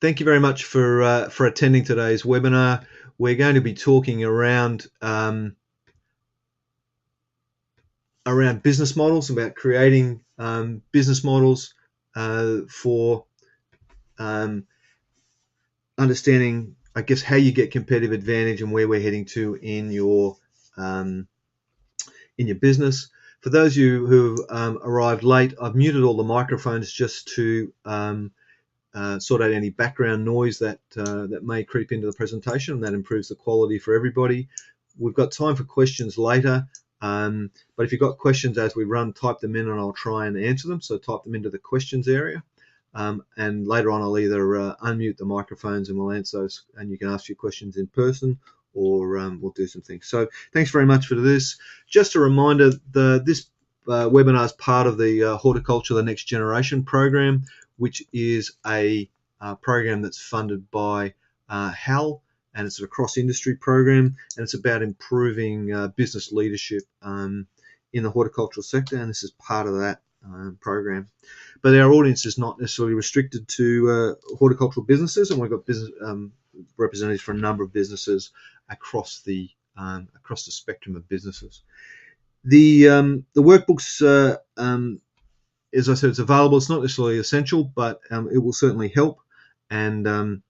Thank you very much for attending today's webinar. We're going to be talking around business models, about creating business models for um, understanding, I guess, how you get competitive advantage and where we're heading to um, in your business. For those of you who arrived late, I've muted all the microphones just to sort out any background noise that may creep into the presentation, and that improves the quality for everybody. We've got time for questions later, but if you've got questions as we run, type them in and I'll try and answer them. So type them into the questions area, and later on I'll either unmute the microphones and we'll answer those, and you can ask your questions in person, or we'll do some things. So thanks very much for this. Just a reminder, this webinar is part of the Horticulture the Next Generation program, which is a program that's funded by HAL, and it's a cross-industry program, and it's about improving business leadership in the horticultural sector, and this is part of that program. But our audience is not necessarily restricted to horticultural businesses, and we've got business representatives for a number of businesses across the spectrum of businesses. The workbooks, as I said, it's available. It's not necessarily essential, but it will certainly help, and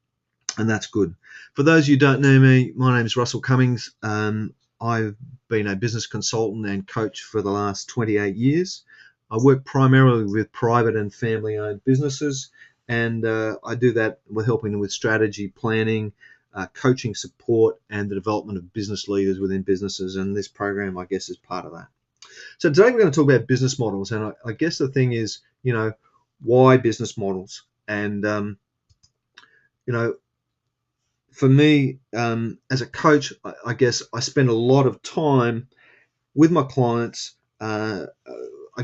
that's good. For those of you who don't know me, my name is Russell Cummings. I've been a business consultant and coach for the last 28 years. I work primarily with private and family-owned businesses, and I do that with helping them with strategy, planning, coaching support, and the development of business leaders within businesses, and this program, I guess, is part of that. So today we're going to talk about business models, and I guess the thing is, why business models? And for me, as a coach, I guess I spend a lot of time with my clients, I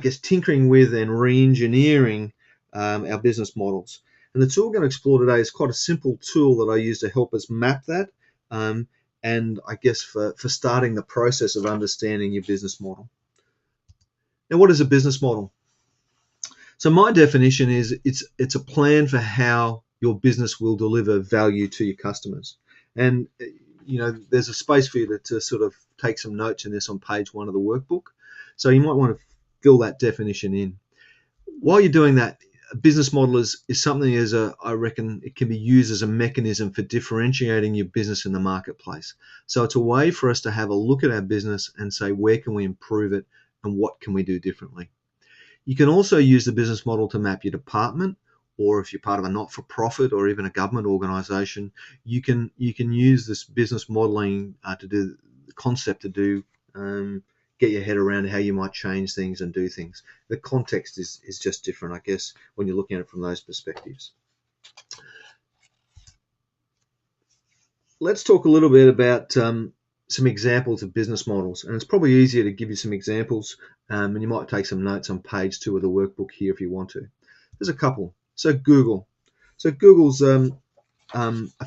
guess, tinkering with and re-engineering our business models. And the tool we're going to explore today is quite a simple tool that I use to help us map that, and I guess for starting the process of understanding your business model. Now, what is a business model? So my definition is it's a plan for how your business will deliver value to your customers. And there's a space for you to sort of take some notes in this on page 1 of the workbook. So you might want to fill that definition in. While you're doing that, a business model is something I reckon it can be used as a mechanism for differentiating your business in the marketplace. So it's a way for us to have a look at our business and say, where can we improve it and what can we do differently? You can also use the business model to map your department, or if you're part of a not-for-profit or even a government organization, you can use this business modeling to do the concept to get your head around how you might change things and do things. The context is just different, I guess, when you're looking at it from those perspectives. Let's talk a little bit about some examples of business models, and it's probably easier to give you some examples, and you might take some notes on page 2 of the workbook here if you want to. There's a couple. So Google. So Google's a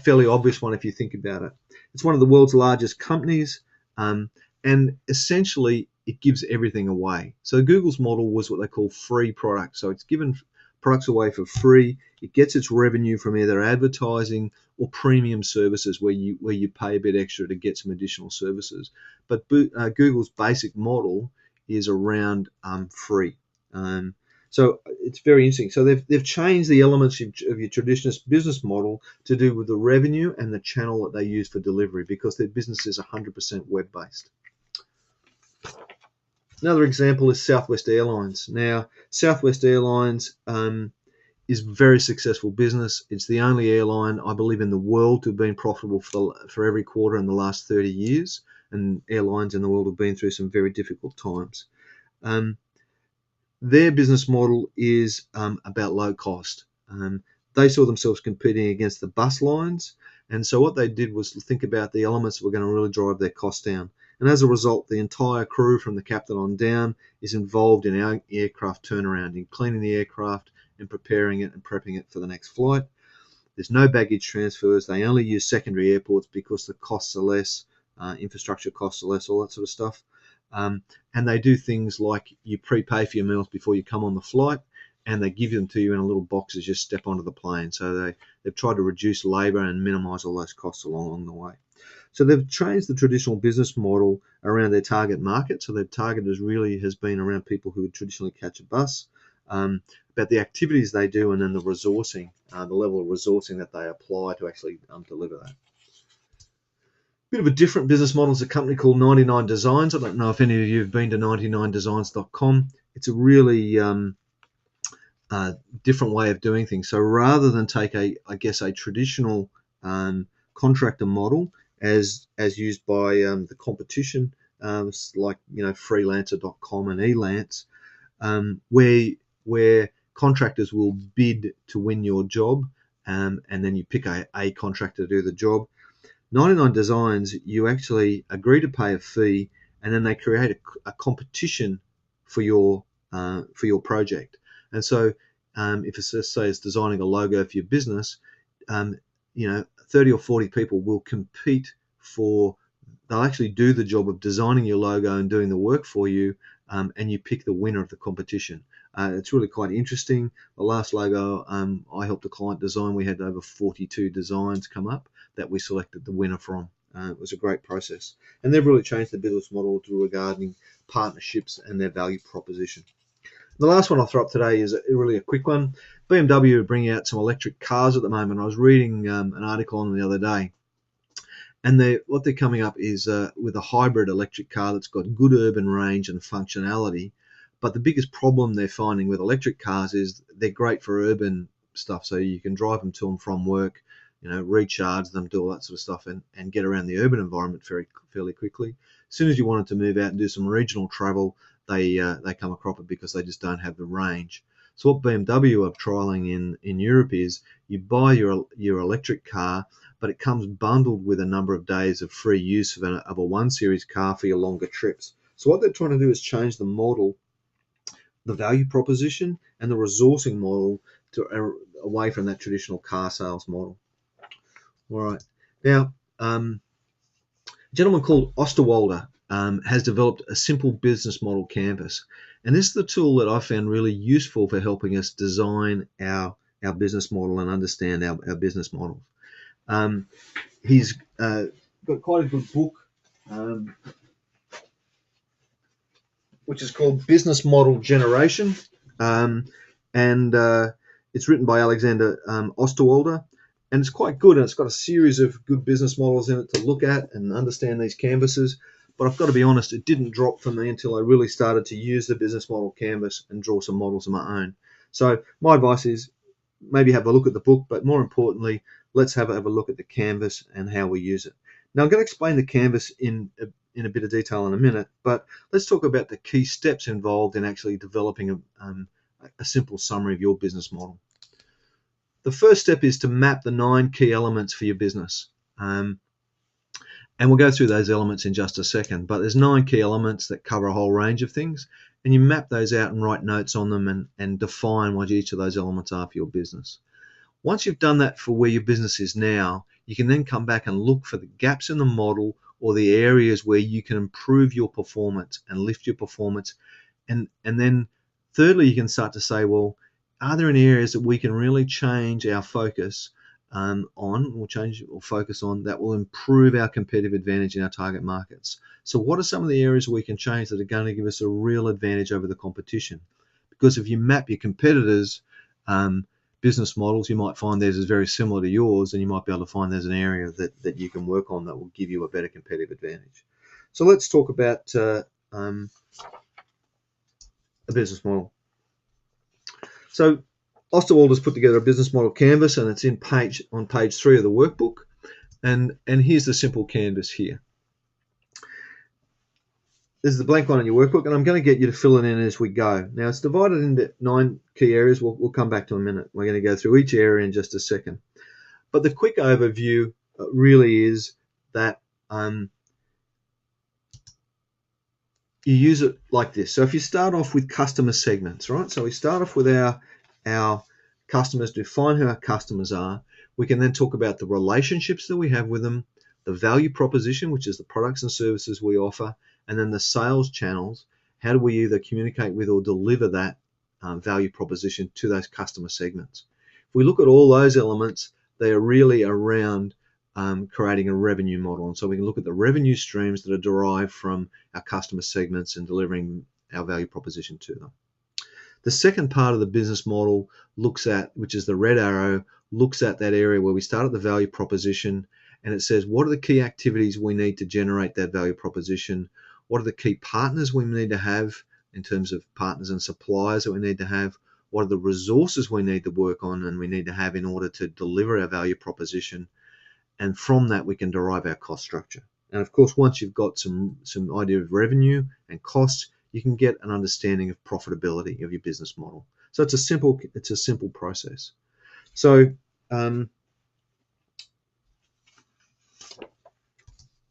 fairly obvious one if you think about it. It's one of the world's largest companies, and essentially it gives everything away. So Google's model was what they call free products. So it's given products away for free. It gets its revenue from either advertising or premium services where you pay a bit extra to get some additional services. But Google's basic model is around free. So it's very interesting. So they've changed the elements of your traditional business model to do with the revenue and the channel that they use for delivery, because their business is 100% web-based. Another example is Southwest Airlines. Now, Southwest Airlines is a very successful business. It's the only airline, I believe, in the world to have been profitable for every quarter in the last 30 years, and airlines in the world have been through some very difficult times. Their business model is about low cost. They saw themselves competing against the bus lines, and so what they did was think about the elements that were going to really drive their costs down. And as a result, the entire crew from the captain on down is involved in our aircraft turnaround, in cleaning the aircraft and preparing it and prepping it for the next flight. There's no baggage transfers. They only use secondary airports because the costs are less, infrastructure costs are less, all that sort of stuff. And they do things like you prepay for your meals before you come on the flight, and they give them to you in a little box as you step onto the plane. So they've tried to reduce labour and minimise all those costs along the way. So they've changed the traditional business model around their target market. So their target has been around people who would traditionally catch a bus, about the activities they do, and then the resourcing, the level of resourcing that they apply to actually deliver that. Bit of a different business model is a company called 99 Designs. I don't know if any of you have been to 99designs.com. It's a really different way of doing things. So rather than take a traditional contractor model as used by the competition, like freelancer.com and Elance, where contractors will bid to win your job, and then you pick a contractor to do the job. 99 Designs, you actually agree to pay a fee, and then they create a competition for your project. And so, if it's, let's say, it's designing a logo for your business, 30 or 40 people will compete for. They'll actually do the job of designing your logo and doing the work for you, and you pick the winner of the competition. It's really quite interesting. The last logo I helped a client design, we had over 42 designs come up that we selected the winner from. It was a great process. And they've really changed the business model regarding partnerships and their value proposition. The last one I'll throw up today is really a quick one. BMW are bringing out some electric cars at the moment. I was reading an article on them the other day. And what they're coming up is with a hybrid electric car that's got good urban range and functionality. But the biggest problem they're finding with electric cars is they're great for urban stuff. So you can drive them to and from work, recharge them, do all that sort of stuff, and get around the urban environment fairly quickly. As soon as you want them to move out and do some regional travel, they come a cropper because they just don't have the range. So what BMW are trialing in Europe is you buy your electric car, but it comes bundled with a number of days of free use of a 1 Series car for your longer trips. So what they're trying to do is change the model, the value proposition, and the resourcing model away from that traditional car sales model. All right. Now, a gentleman called Osterwalder has developed a simple business model canvas. And this is the tool that I found really useful for helping us design our business model and understand our business models. He's got quite a good book, which is called Business Model Generation. And it's written by Alexander Osterwalder. And it's quite good, and it's got a series of good business models in it to look at and understand these canvases. But I've got to be honest, it didn't drop for me until I really started to use the business model canvas and draw some models of my own. So my advice is maybe have a look at the book, but more importantly, let's have a look at the canvas and how we use it. Now, I'm going to explain the canvas in a bit of detail in a minute, but let's talk about the key steps involved in actually developing a simple summary of your business model. The first step is to map the 9 key elements for your business. And we'll go through those elements in just a second, but there's 9 key elements that cover a whole range of things, and you map those out and write notes on them and define what each of those elements are for your business. Once you've done that for where your business is now, you can then come back and look for the gaps in the model or the areas where you can improve your performance and lift your performance. And then thirdly, you can start to say, well, are there any areas that we can really change our focus focus on that will improve our competitive advantage in our target markets? So what are some of the areas we can change that are going to give us a real advantage over the competition? Because if you map your competitors' business models, you might find theirs is very similar to yours, and you might be able to find there's an area that you can work on that will give you a better competitive advantage. So let's talk about a business model. So Osterwalder's put together a business model canvas, and it's on page 3 of the workbook. And here's the simple canvas here. This is the blank one in your workbook, and I'm going to get you to fill it in as we go. Now, it's divided into 9 key areas. We'll come back to in a minute. We're going to go through each area in just a second. But the quick overview really is that you use it like this. So if you start off with customer segments, right? So we start off with our customers, define who our customers are. We can then talk about the relationships that we have with them, the value proposition, which is the products and services we offer, and then the sales channels. How do we either communicate with or deliver that value proposition to those customer segments. If we look at all those elements, they are really around creating a revenue model. And so we can look at the revenue streams that are derived from our customer segments and delivering our value proposition to them. The second part of the business model looks at, which is the red arrow, looks at that area where we start at the value proposition, and it says what are the key activities we need to generate that value proposition, what are the key partners we need to have in terms of partners and suppliers that we need to have, what are the resources we need to work on and we need to have in order to deliver our value proposition, and from that we can derive our cost structure. And of course, once you've got some idea of revenue and costs, you can get an understanding of profitability of your business model. So it's a simple process. So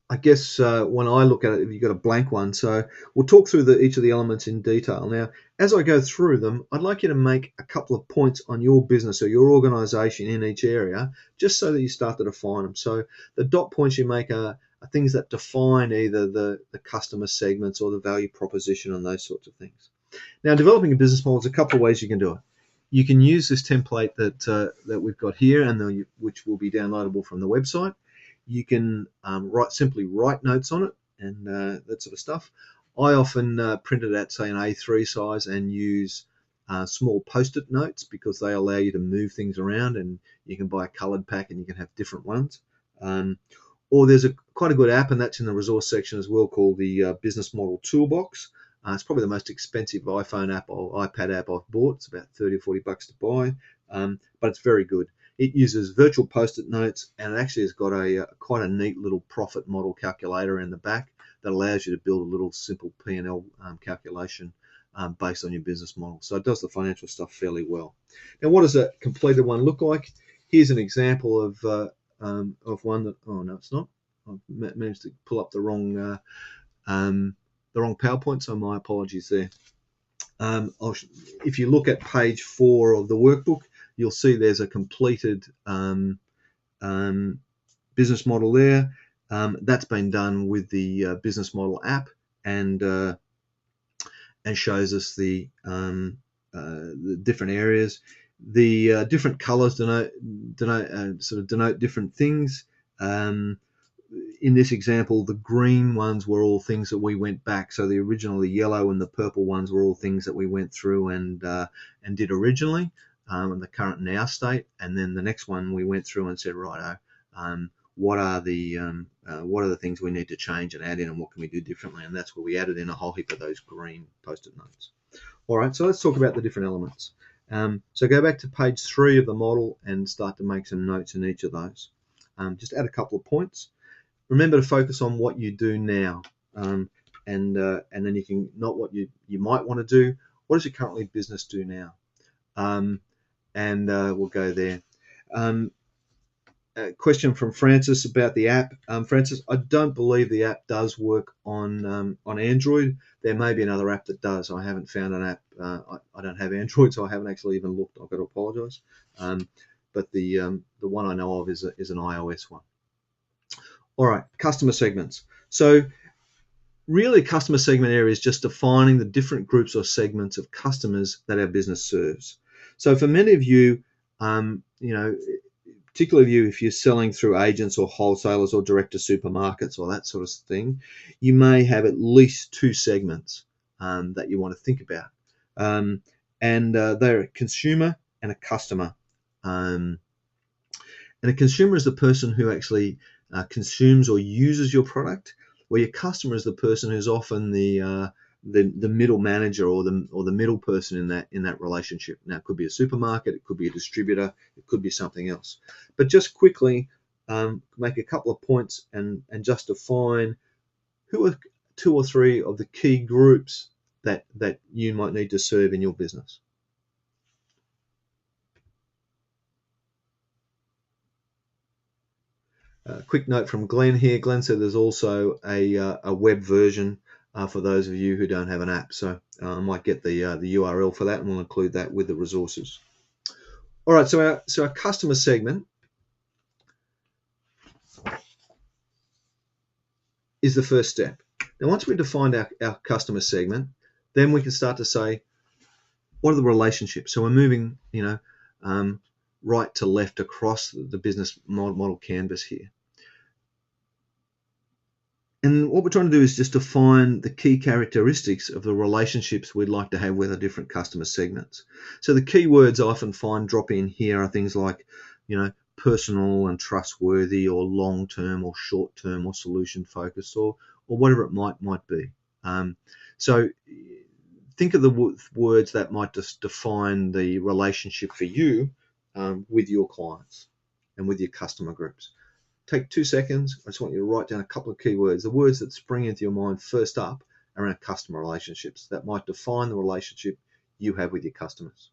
I guess when I look at it, if you've got a blank one, so we'll talk through each of the elements in detail. Now, as I go through them, I'd like you to make a couple of points on your business or your organization in each area, just so that you start to define them. So the dot points you make are things that define either the customer segments or the value proposition and those sorts of things. Now, developing a business model is a couple of ways you can do it. You can use this template that we've got here, and which will be downloadable from the website. You can simply write notes on it and that sort of stuff. I often print it at, say, an A3 size and use small post-it notes because they allow you to move things around, and you can buy a coloured pack and you can have different ones. Or there's quite a good app, and that's in the resource section as well, called the Business Model Toolbox. It's probably the most expensive iPhone app or iPad app I've bought. It's about $30 or $40 to buy, but it's very good. It uses virtual post-it notes, and it actually has got quite a neat little profit model calculator in the back that allows you to build a little simple P&L calculation based on your business model. So it does the financial stuff fairly well. Now, what does a completed one look like? Here's an example of one that, oh no, it's not. I've managed to pull up the wrong PowerPoint, so my apologies there. If you look at page 4 of the workbook, you'll see there's a completed business model there. That's been done with the business model app, and shows us the different areas. The different colours denote different things. In this example, the green ones were all things that we went back. So the yellow and the purple ones were all things that we went through and did originally, in the current now state. And then the next one we went through and said, righto, what are the things we need to change and add in, and what can we do differently? And that's where we added in a whole heap of those green post-it notes. All right, so let's talk about the different elements. So go back to page 3 of the model and start to make some notes in each of those. Just add a couple of points. Remember to focus on what you do now, and then you can, not what you might want to do. What does your currently business do now? We'll go there. A question from Francis about the app. Francis, I don't believe the app does work on Android. There may be another app that does. I haven't found an app. I don't have Android, so I haven't actually even looked. I've got to apologise. But the one I know of is an iOS one. All right, customer segments. So really, customer segment area is just defining the different groups or segments of customers that our business serves. So for many of you, particularly if you're selling through agents or wholesalers or direct to supermarkets or that sort of thing, you may have at least 2 segments that you want to think about. They're a consumer and a customer. And a consumer is the person who actually consumes or uses your product, where your customer is the person who's often the middle manager or the middle person in that relationship. Now, it could be a supermarket, it could be a distributor, it could be something else. But just quickly make a couple of points and just define who are 2 or 3 of the key groups that you might need to serve in your business. Quick note from Glenn here. Glenn said there's also a web version for those of you who don't have an app. So I might get the URL for that, and we'll include that with the resources. All right, so our customer segment is the first step. Now, once we've defined our customer segment, then we can start to say, what are the relationships? So we're moving, right to left across the business model canvas here. And what we're trying to do is just define the key characteristics of the relationships we'd like to have with our different customer segments. So the key words I often find drop in here are things like, personal and trustworthy, or long-term, or short-term, or solution-focused, or whatever it might be. So think of the words that might just define the relationship for you with your clients and with your customer groups. Take 2 seconds. I just want you to write down a couple of keywords, the words that spring into your mind first up around customer relationships that might define the relationship you have with your customers.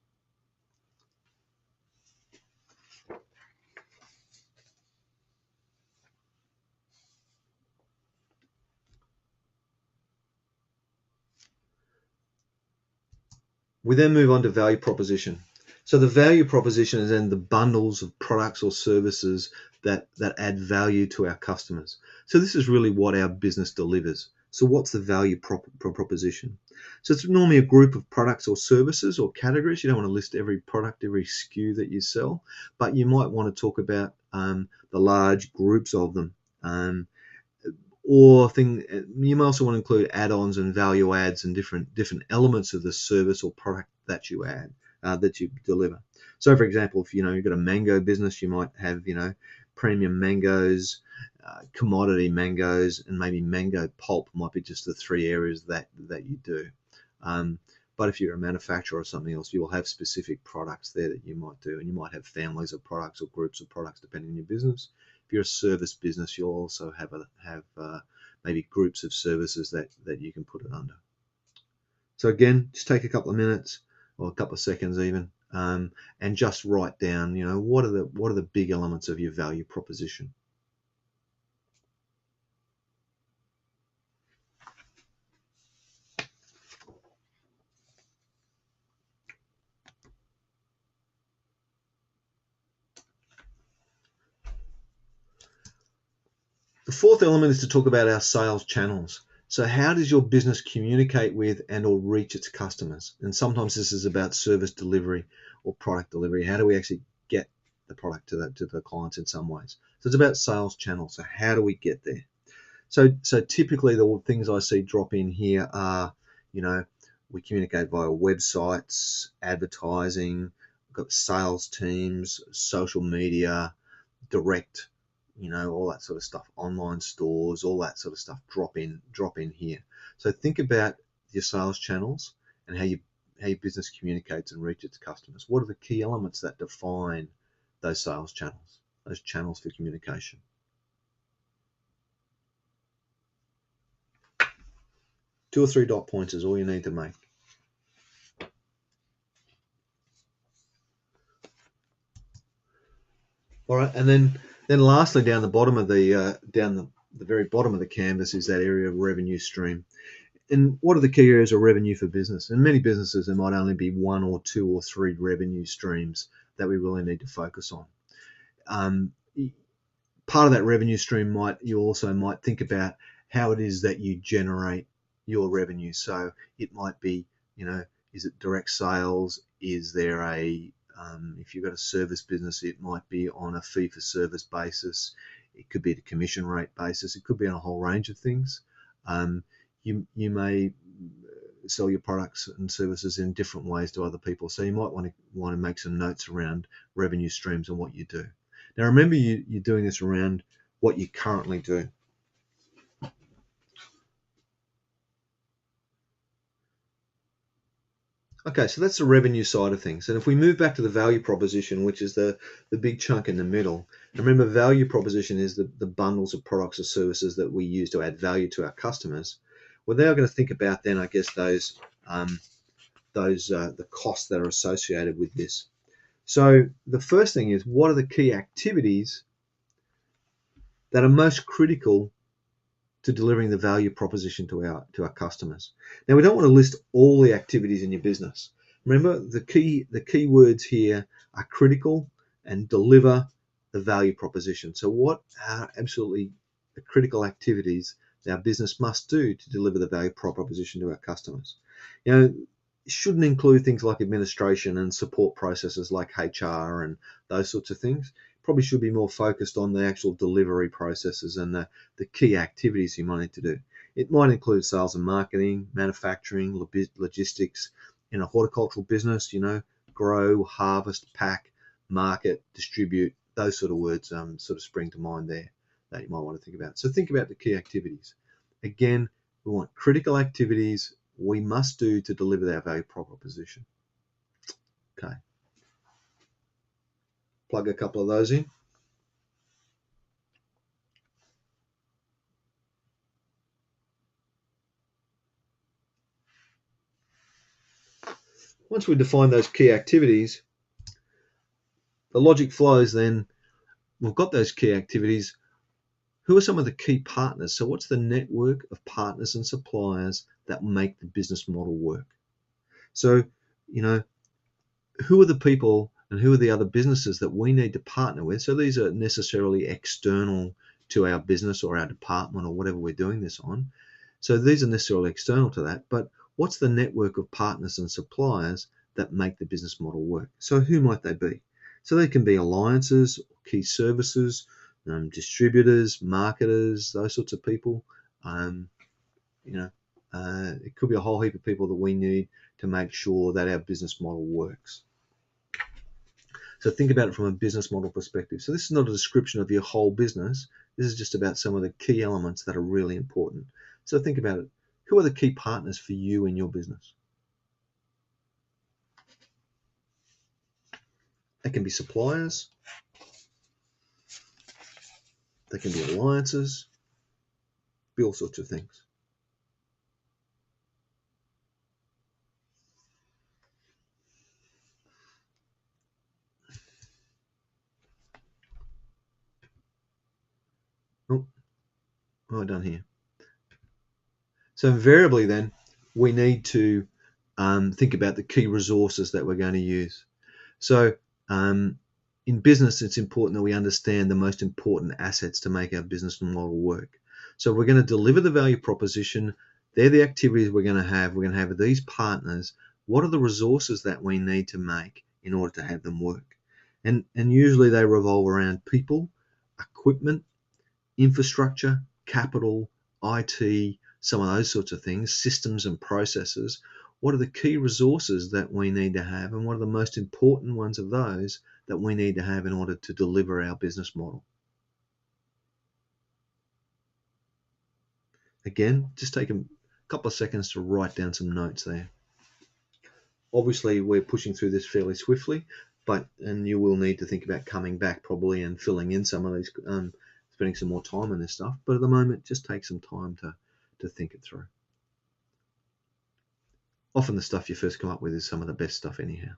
We then move on to value proposition. So the value proposition is then the bundles of products or services that add value to our customers. So this is really what our business delivers. So what's the value proposition? So it's normally a group of products or services or categories. You don't want to list every product, every SKU that you sell, but you might want to talk about the large groups of them. You may also want to include add-ons and value adds and different elements of the service or product that you add, that you deliver. So for example, if you've got a mango business, you might have premium mangoes, commodity mangoes, and maybe mango pulp might be just the three areas that you do. But if you're a manufacturer or something else, you will have specific products there that you might do, and you might have families of products or groups of products depending on your business. If you're a service business, you'll also have maybe groups of services that you can put it under. So again, just take a couple of minutes or a couple of seconds even, and just write down, what are the big elements of your value proposition. The fourth element is to talk about our sales channels. So how does your business communicate with and or reach its customers? And sometimes this is about service delivery or product delivery. How do we actually get the product to the clients in some ways? So it's about sales channels. So how do we get there? So typically the things I see drop in here are, we communicate via websites, advertising, we've got sales teams, social media, direct, all that sort of stuff, online stores, all that sort of stuff drop in here. So think about your sales channels and how your business communicates and reaches its customers. What are the key elements that define those sales channels, those channels for communication? Two or three dot points is all you need to make. All right, and then lastly, down the bottom of the very bottom of the canvas is that area of revenue stream. And what are the key areas of revenue for business? In many businesses, there might only be one or two or three revenue streams that we really need to focus on. Part of that revenue stream you also might think about how it is that you generate your revenue. So it might be, is it direct sales? Is there if you've got a service business, it might be on a fee-for-service basis. It could be at a commission rate basis. It could be on a whole range of things. You may sell your products and services in different ways to other people. So you might want to make some notes around revenue streams and what you do. Now remember, you're doing this around what you currently do. Okay, so that's the revenue side of things. And if we move back to the value proposition, which is the big chunk in the middle, remember value proposition is the bundles of products or services that we use to add value to our customers. We're now going to think about then, I guess, those the costs that are associated with this. So the first thing is, what are the key activities that are most critical to delivering the value proposition to our customers? Now, we don't want to list all the activities in your business. Remember, the key words here are critical and deliver the value proposition. So what are absolutely the critical activities that our business must do to deliver the value proposition to our customers? shouldn't include things like administration and support processes like HR and those sorts of things. Probably should be more focused on the actual delivery processes and the key activities you might need to do. It might include sales and marketing, manufacturing, logistics. In a horticultural business, grow, harvest, pack, market, distribute. Those sort of words sort of spring to mind there that you might want to think about. So think about the key activities. Again, we want critical activities we must do to deliver our value proposition. Okay. Plug a couple of those in. Once we define those key activities, the logic flows then. We've got those key activities. Who are some of the key partners? So what's the network of partners and suppliers that make the business model work? So, who are the people and who are the other businesses that we need to partner with? So these are necessarily external to our business or our department or whatever we're doing this on. So these are necessarily external to that, but what's the network of partners and suppliers that make the business model work? So who might they be? So they can be alliances, key services, distributors, marketers, those sorts of people. It could be a whole heap of people that we need to make sure that our business model works. So think about it from a business model perspective. So this is not a description of your whole business. This is just about some of the key elements that are really important. So think about it. Who are the key partners for you in your business? They can be suppliers. They can be alliances. Be all sorts of things. Oh, what have I done here? So invariably then, we need to think about the key resources that we're going to use. So in business, it's important that we understand the most important assets to make our business model work. So we're going to deliver the value proposition. They're the activities we're going to have. We're going to have these partners. What are the resources that we need to make in order to have them work? And usually they revolve around people, equipment, infrastructure, capital, IT, some of those sorts of things, systems and processes. What are the key resources that we need to have, and what are the most important ones of those that we need to have in order to deliver our business model? Again, just take a couple of seconds to write down some notes there. Obviously, we're pushing through this fairly swiftly, and you will need to think about coming back probably and filling in some of these, spending some more time on this stuff. But at the moment, just take some time to think it through. Often the stuff you first come up with is some of the best stuff anyhow.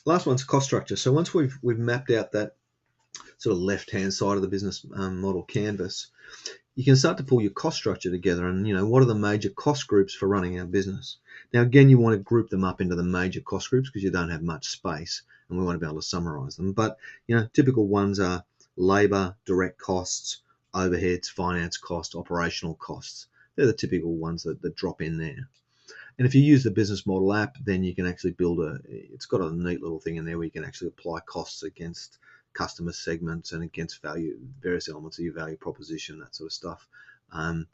Last one's cost structure. So once we've mapped out that sort of left-hand side of the business model canvas, you can start to pull your cost structure together and, what are the major cost groups for running our business? Now, again, you want to group them up into the major cost groups because you don't have much space and we want to be able to summarize them. But, typical ones are labor, direct costs, overheads, finance costs, operational costs. They're the typical ones that drop in there. And if you use the business model app, then you can actually it's got a neat little thing in there where you can actually apply costs against customer segments and against various elements of your value proposition, that sort of stuff, and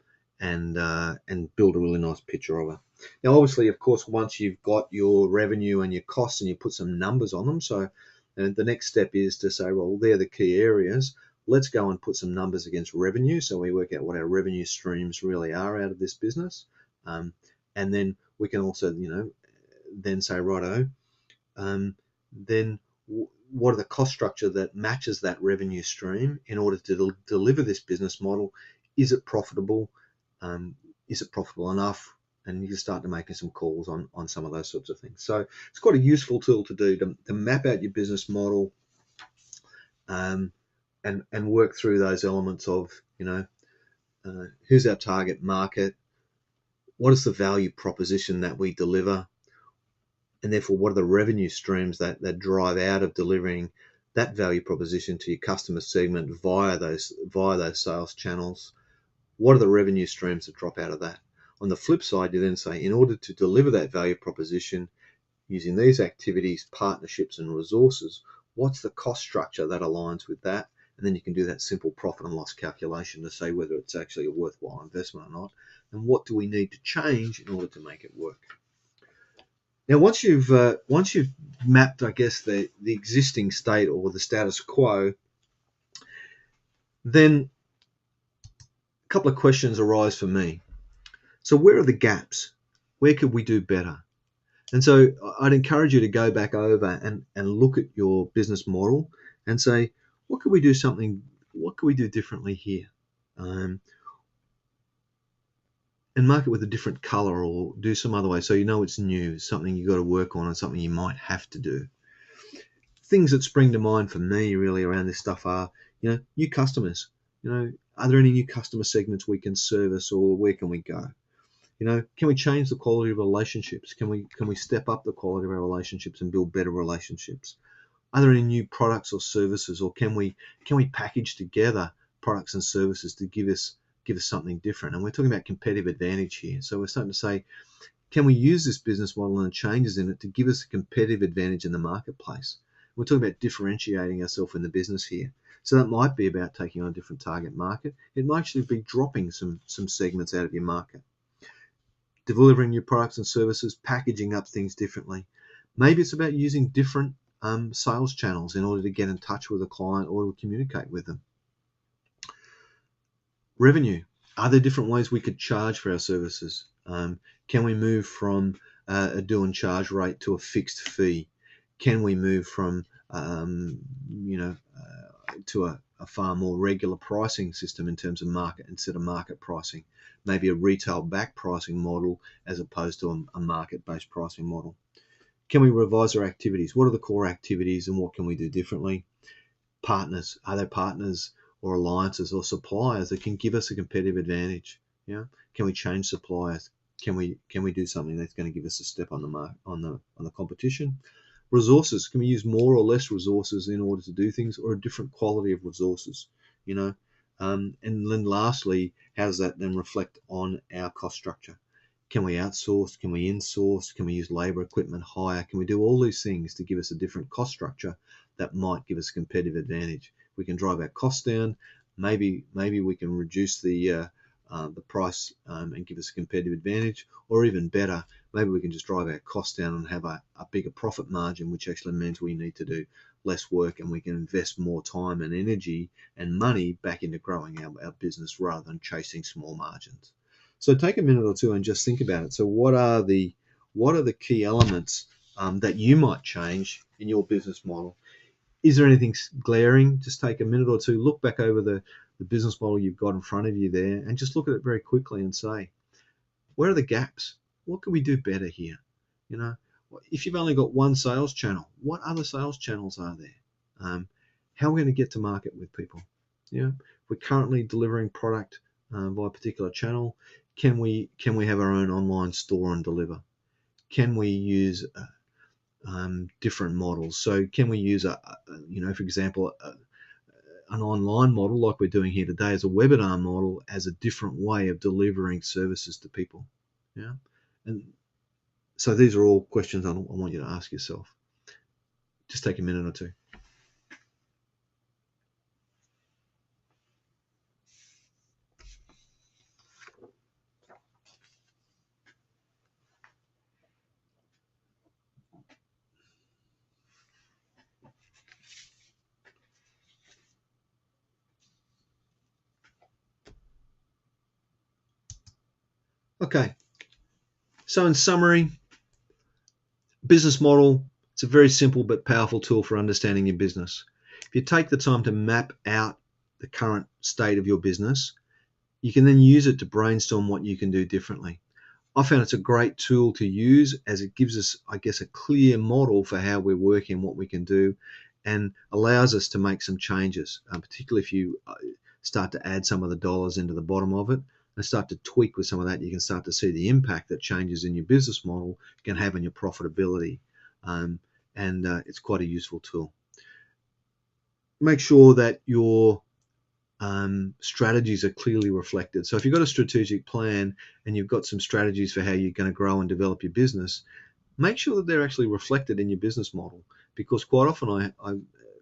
build a really nice picture of it. Now, obviously, of course, once you've got your revenue and your costs and you put some numbers on them, so the next step is to say, well, they're the key areas. Let's go and put some numbers against revenue, so we work out what our revenue streams really are out of this business, and then we can also, then say, righto, then what are the cost structure that matches that revenue stream in order to deliver this business model? Is it profitable? Is it profitable enough? And you can start to making some calls on some of those sorts of things. So it's quite a useful tool to do to map out your business model and work through those elements of, who's our target market? What is the value proposition that we deliver? And therefore, what are the revenue streams that drive out of delivering that value proposition to your customer segment via those sales channels. What are the revenue streams that drop out of that? On the flip side, you then say, in order to deliver that value proposition using these activities, partnerships, and resources, what's the cost structure that aligns with that? And then you can do that simple profit and loss calculation to say whether it's actually a worthwhile investment or not. And what do we need to change in order to make it work? Now, once you've mapped, I guess, the existing state or the status quo, then a couple of questions arise for me. So where are the gaps? Where could we do better? And so I'd encourage you to go back over and look at your business model and say, what could we do differently here? And mark it with a different color or do some other way so you know it's new, something you've got to work on and something you might have to do. Things that spring to mind for me really around this stuff are, new customers. Are there any new customer segments we can service, or where can we go? Can we change the quality of relationships? Can we step up the quality of our relationships and build better relationships? Are there any new products or services, or can we package together products and services to give us something different? And we're talking about competitive advantage here. So we're starting to say, can we use this business model and the changes in it to give us a competitive advantage in the marketplace? We're talking about differentiating ourselves in the business here. So that might be about taking on a different target market. It might actually be dropping some segments out of your market. Delivering new products and services, packaging up things differently. Maybe it's about using different sales channels in order to get in touch with a client or to communicate with them. Revenue. Are there different ways we could charge for our services? Can we move from a do and charge rate to a fixed fee? Can we move from to a far more regular pricing system in terms of market instead of market pricing? Maybe a retail back pricing model as opposed to a market-based pricing model. Can we revise our activities? What are the core activities and what can we do differently? Partners. Are there partners or alliances or suppliers that can give us a competitive advantage? Can we change suppliers? Can we do something that's going to give us a step on the competition? Resources. Can we use more or less resources in order to do things, or a different quality of resources? And then lastly, how does that then reflect on our cost structure? Can we outsource? Can we insource? Can we use labor, equipment, hire? Can we do all these things to give us a different cost structure that might give us a competitive advantage? We can drive our costs down. Maybe we can reduce the price and give us a competitive advantage, or even better, maybe we can just drive our costs down and have a bigger profit margin, which actually means we need to do less work and we can invest more time and energy and money back into growing our business rather than chasing small margins. So take a minute or two and just think about it. So what are the key elements that you might change in your business model? Is there anything glaring? Just take a minute or two, look back over the business model you've got in front of you there, and just look at it very quickly and say, where are the gaps? What can we do better here? If you've only got one sales channel, what other sales channels are there? How are we going to get to market with people? If we're currently delivering product via a particular channel, can we have our own online store and deliver? Can we use different models? So can we use for example, an online model like we're doing here today as a webinar model as a different way of delivering services to people? And so these are all questions I want you to ask yourself. Just take a minute or two. Okay, so in summary, business model, it's a very simple but powerful tool for understanding your business. If you take the time to map out the current state of your business, you can then use it to brainstorm what you can do differently. I found it's a great tool to use as it gives us, I guess, a clear model for how we're working, what we can do, and allows us to make some changes, particularly if you start to add some of the dollars into the bottom of it and start to tweak with some of that. You can start to see the impact that changes in your business model can have on your profitability, and it's quite a useful tool. make sure that your strategies are clearly reflected. So if you've got a strategic plan and you've got some strategies for how you're going to grow and develop your business, make sure that they're actually reflected in your business model, because quite often I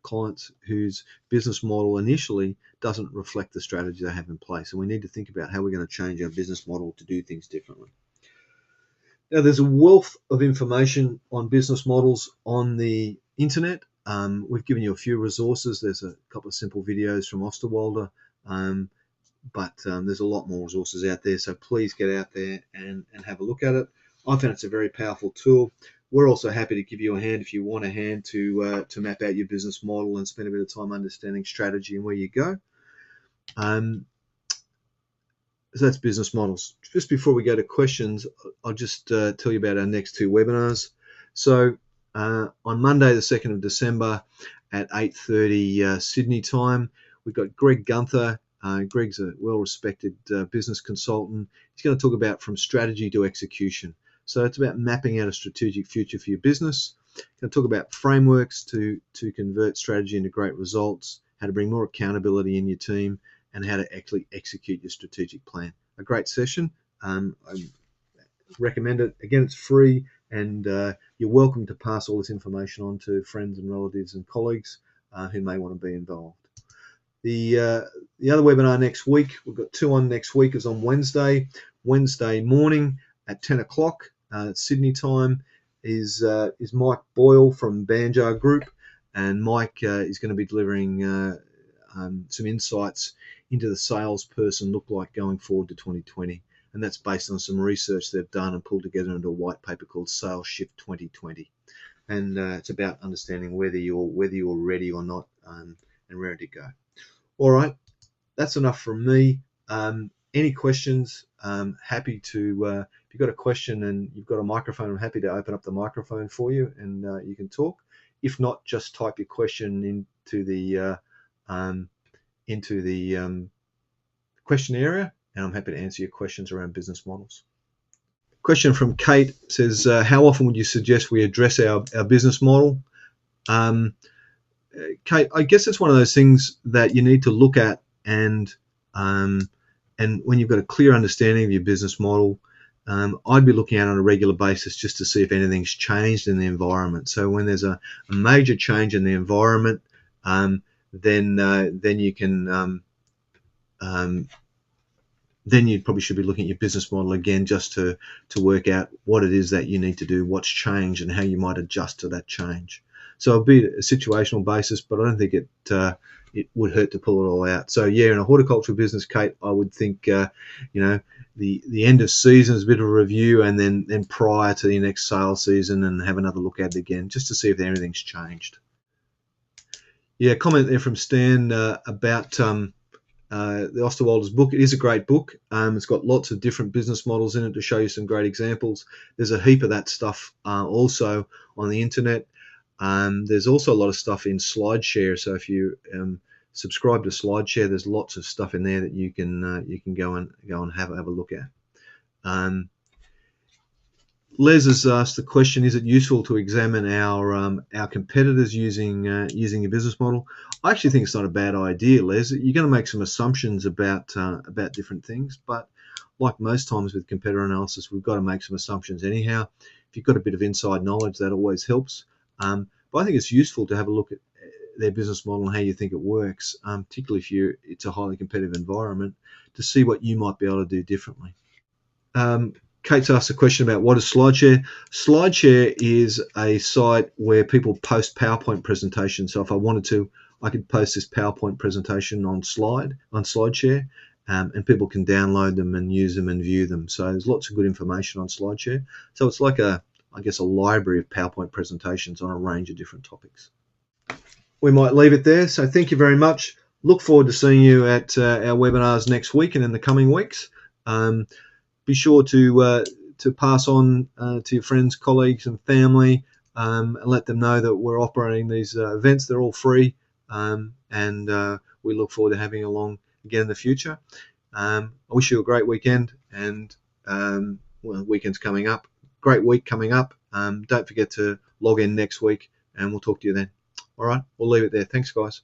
clients whose business model initially doesn't reflect the strategy they have in place, and we need to think about how we're going to change our business model to do things differently. Now, there's a wealth of information on business models on the internet. We've given you a few resources. There's a couple of simple videos from Osterwalder, but there's a lot more resources out there. So please get out there and have a look at it. I found it's a very powerful tool. We're also happy to give you a hand if you want a hand to map out your business model and spend a bit of time understanding strategy and where you go. So that's business models. Just before we go to questions, I'll just tell you about our next two webinars. So on Monday, the 2nd of December at 8:30 Sydney time, we've got Greg Gunther. Greg's a well-respected business consultant. He's going to talk about from strategy to execution. So it's about mapping out a strategic future for your business. He's going to talk about frameworks to convert strategy into great results, how to bring more accountability in your team, and how to actually execute your strategic plan. A great session. I recommend it. Again, it's free, and you're welcome to pass all this information on to friends and relatives and colleagues who may want to be involved. The other webinar next week, we've got two on next week, is on Wednesday morning at 10 o'clock Sydney time, is Mike Boyle from Banjar Group, and Mike is going to be delivering some insights into the salesperson look like going forward to 2020, and that's based on some research they've done and pulled together into a white paper called Sales Shift 2020, and it's about understanding whether you're ready or not, and ready to go. All right, that's enough from me. Any questions? Happy to. If you've got a question and you've got a microphone, I'm happy to open up the microphone for you, and you can talk. If not, just type your question into the question area, and I'm happy to answer your questions around business models. Question from Kate says, how often would you suggest we address our business model? Kate, I guess it's one of those things that you need to look at, and when you've got a clear understanding of your business model, I'd be looking at it on a regular basis just to see if anything's changed in the environment. So when there's a major change in the environment, then you can then you probably should be looking at your business model again, just to work out what it is that you need to do, what's changed, and how you might adjust to that change. So it'll be a situational basis, but I don't think it would hurt to pull it all out. So yeah, in a horticultural business, Kate, I would think the end of season is a bit of a review, and then prior to the next sales season, and have another look at it again just to see if anything's changed. Yeah, comment there from Stan about the Osterwalder's book. It is a great book. It's got lots of different business models in it to show you some great examples. There's a heap of that stuff also on the internet. There's also a lot of stuff in SlideShare. So if you subscribe to SlideShare, there's lots of stuff in there that you can go and have a look at. Les has asked the question: is it useful to examine our competitors using a business model? I actually think it's not a bad idea, Les. You're going to make some assumptions about different things, but like most times with competitor analysis, we've got to make some assumptions anyhow. If you've got a bit of inside knowledge, that always helps. But I think it's useful to have a look at their business model and how you think it works, particularly if it's a highly competitive environment, to see what you might be able to do differently. Kate's asked a question about what is SlideShare. SlideShare is a site where people post PowerPoint presentations. So if I wanted to, I could post this PowerPoint presentation on SlideShare, and people can download them and use them and view them. So there's lots of good information on SlideShare. So it's like a library of PowerPoint presentations on a range of different topics. We might leave it there. So thank you very much. Look forward to seeing you at our webinars next week and in the coming weeks. Be sure to pass on to your friends, colleagues, and family, and let them know that we're operating these events. They're all free, and we look forward to having you along again in the future. I wish you a great weekend, and weekend's coming up. Great week coming up. Don't forget to log in next week, and we'll talk to you then. All right, we'll leave it there. Thanks, guys.